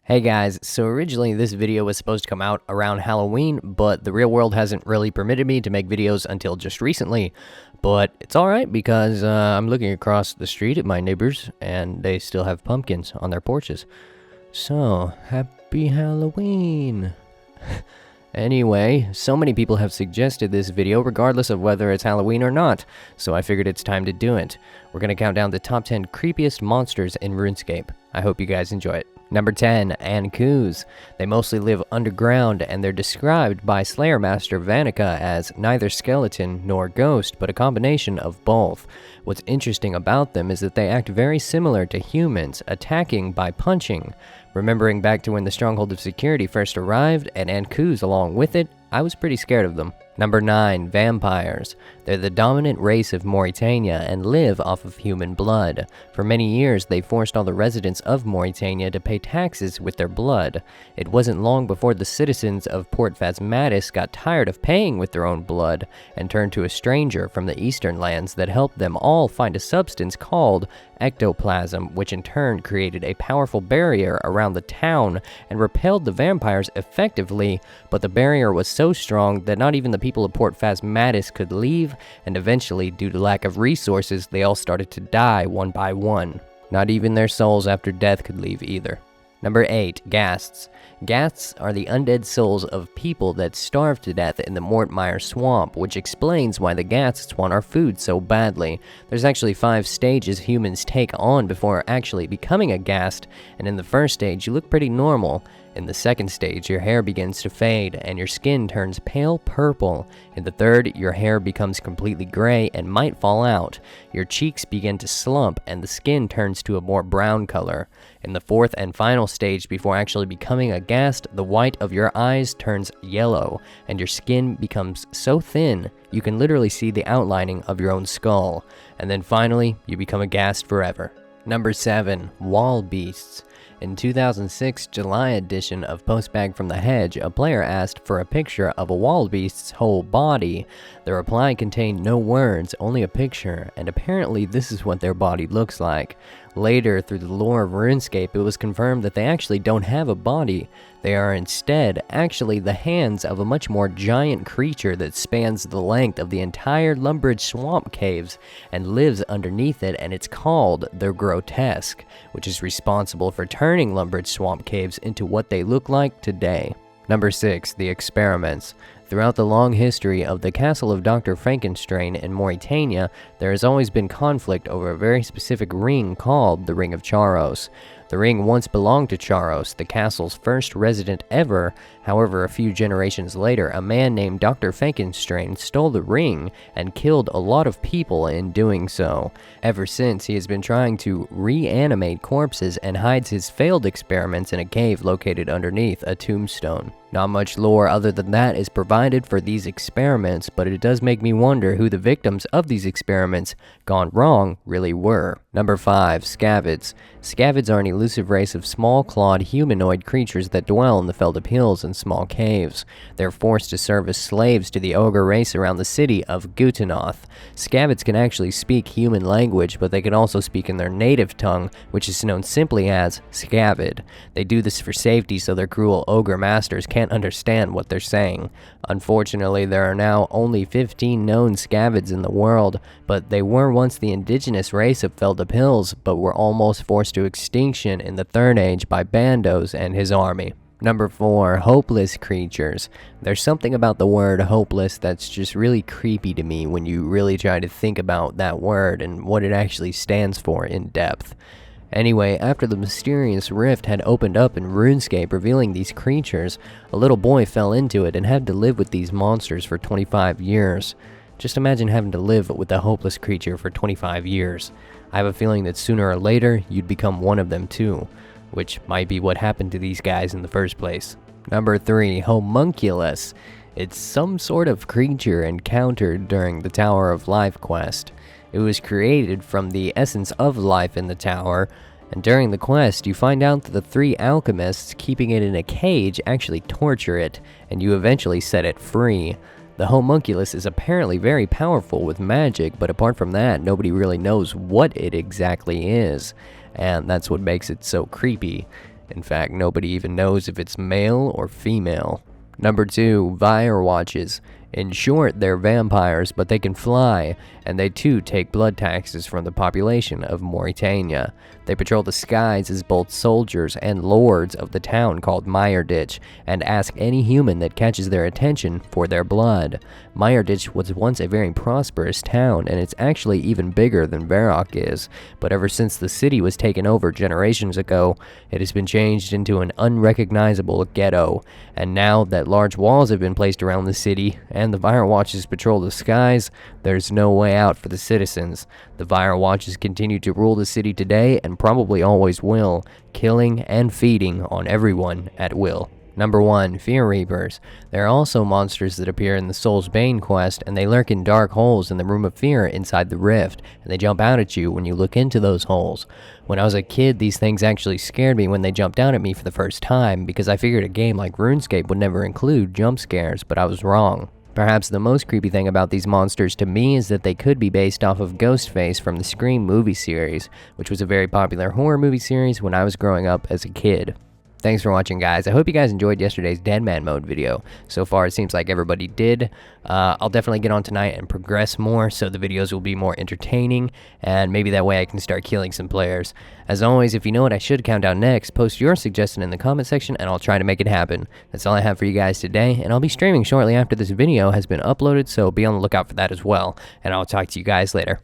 Hey guys, so originally this video was supposed to come out around Halloween, but the real world hasn't really permitted me to make videos until just recently. But it's alright because I'm looking across the street at my neighbors and they still have pumpkins on their porches. So, happy Halloween! Anyway, so many people have suggested this video regardless of whether it's Halloween or not, so I figured it's time to do it. We're gonna count down the top 10 creepiest monsters in RuneScape. I hope you guys enjoy it. Number 10, Cooze. They mostly live underground, and they're described by Slayer Master Vanica as neither skeleton nor ghost, but a combination of both. What's interesting about them is that they act very similar to humans, attacking by punching. Remembering back to when the Stronghold of Security first arrived, and Cooze along with it, I was pretty scared of them. Number 9, Vampires. They're the dominant race of Mauritania and live off of human blood. For many years, they forced all the residents of Mauritania to pay taxes with their blood. It wasn't long before the citizens of Port Phasmatis got tired of paying with their own blood and turned to a stranger from the eastern lands that helped them all find a substance called ectoplasm, which in turn created a powerful barrier around the town and repelled the vampires effectively, but the barrier was so strong that not even the people of Port Phasmatis could leave, and eventually, due to lack of resources, they all started to die one by one. Not even their souls after death could leave either. Number 8, Gatz. Gatz are the undead souls of people that starved to death in the Mortmire swamp, which explains why the Gatz want our food so badly. There's actually 5 stages humans take on before actually becoming a Ghast, and in the first stage you look pretty normal. In the second stage, your hair begins to fade and your skin turns pale purple. In the third, your hair becomes completely gray and might fall out. Your cheeks begin to slump and the skin turns to a more brown color. In the fourth and final stage, before actually becoming a Ghast, the white of your eyes turns yellow and your skin becomes so thin you can literally see the outlining of your own skull. And then finally, you become a Ghast forever. Number 7, Wall Beasts. In 2006 July edition of Postbag from the Hedge, a player asked for a picture of a wall beast's whole body. The reply contained no words, only a picture, and apparently this is what their body looks like. Later, through the lore of RuneScape, it was confirmed that they actually don't have a body. They are instead actually the hands of a much more giant creature that spans the length of the entire Lumbridge Swamp Caves and lives underneath it, and it's called the Grotesque, which is responsible for turning Lumbridge Swamp Caves into what they look like today. Number 6, the Experiments. Throughout the long history of the castle of Dr. Frankenstein in Mauritania, there has always been conflict over a very specific ring called the Ring of Charos. The ring once belonged to Charos, the castle's first resident ever. However, a few generations later, a man named Dr. Frankenstein stole the ring and killed a lot of people in doing so. Ever since, he has been trying to reanimate corpses and hides his failed experiments in a cave located underneath a tombstone. Not much lore other than that is provided for these experiments, but it does make me wonder who the victims of these experiments gone wrong really were. Number 5, Scabbits. Scabbids are an elusive race of small-clawed humanoid creatures that dwell in the Feldip Hills and small caves. They're forced to serve as slaves to the ogre race around the city of Gutanoth. Scabbits can actually speak human language, but they can also speak in their native tongue, which is known simply as Scabbit. They do this for safety so their cruel ogre masters can't understand what they're saying. Unfortunately, there are now only 15 known Scabbids in the world, but they were once the indigenous race of Feldip Hills, but were almost forced to extinction in the Third Age by Bandos and his army. Number 4, Hopeless Creatures. There's something about the word hopeless that's just really creepy to me when you really try to think about that word and what it actually stands for in depth. Anyway, after the mysterious rift had opened up in RuneScape revealing these creatures, a little boy fell into it and had to live with these monsters for 25 years. Just imagine having to live with a hopeless creature for 25 years. I have a feeling that sooner or later, you'd become one of them too, which might be what happened to these guys in the first place. Number 3, Homunculus. It's some sort of creature encountered during the Tower of Life quest. It was created from the essence of life in the tower, and during the quest you find out that the 3 alchemists keeping it in a cage actually torture it, and you eventually set it free. The Homunculus is apparently very powerful with magic, but apart from that, nobody really knows what it exactly is, and that's what makes it so creepy. In fact, nobody even knows if it's male or female. Number 2, Fire Watches. In short, they're vampires, but they can fly, and they too take blood taxes from the population of Mauritania. They patrol the skies as both soldiers and lords of the town called Meyerditch, and ask any human that catches their attention for their blood. Meyerditch was once a very prosperous town, and it's actually even bigger than Varrock is, but ever since the city was taken over generations ago, it has been changed into an unrecognizable ghetto, and now that large walls have been placed around the city, and the Fire Watches patrol the skies, there's no way out for the citizens. The Fire Watches continue to rule the city today and probably always will, killing and feeding on everyone at will. Number 1, Fear Reapers. There are also monsters that appear in the Soul's Bane quest, and they lurk in dark holes in the Room of Fear inside the Rift, and they jump out at you when you look into those holes. When I was a kid, these things actually scared me when they jumped out at me for the first time, because I figured a game like RuneScape would never include jump scares, but I was wrong. Perhaps the most creepy thing about these monsters to me is that they could be based off of Ghostface from the Scream movie series, which was a very popular horror movie series when I was growing up as a kid. Thanks for watching, guys. I hope you guys enjoyed yesterday's Dead Man Mode video. So far, it seems like everybody did. I'll definitely get on tonight and progress more, so the videos will be more entertaining, and maybe that way I can start killing some players. As always, if you know what I should count down next, post your suggestion in the comment section, and I'll try to make it happen. That's all I have for you guys today, and I'll be streaming shortly after this video has been uploaded, so be on the lookout for that as well, and I'll talk to you guys later.